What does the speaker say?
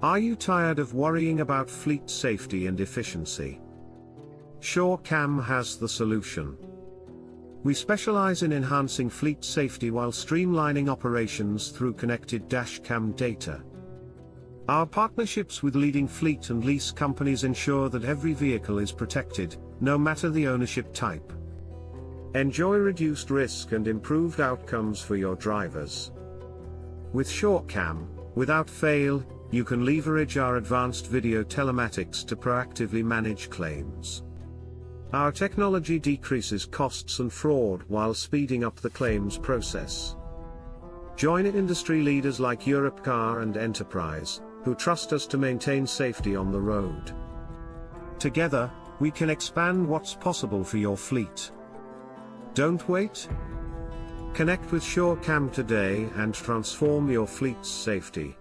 Are you tired of worrying about fleet safety and efficiency? SureCam has the solution. We specialize in enhancing fleet safety while streamlining operations through connected dashcam data. Our partnerships with leading fleet and lease companies ensure that every vehicle is protected, no matter the ownership type. Enjoy reduced risk and improved outcomes for your drivers. With SureCam, without fail, you can leverage our advanced video telematics to proactively manage claims. Our technology decreases costs and fraud while speeding up the claims process. Join industry leaders like Europcar and Enterprise, who trust us to maintain safety on the road. Together, we can expand what's possible for your fleet. Don't wait. Connect with SureCam today and transform your fleet's safety.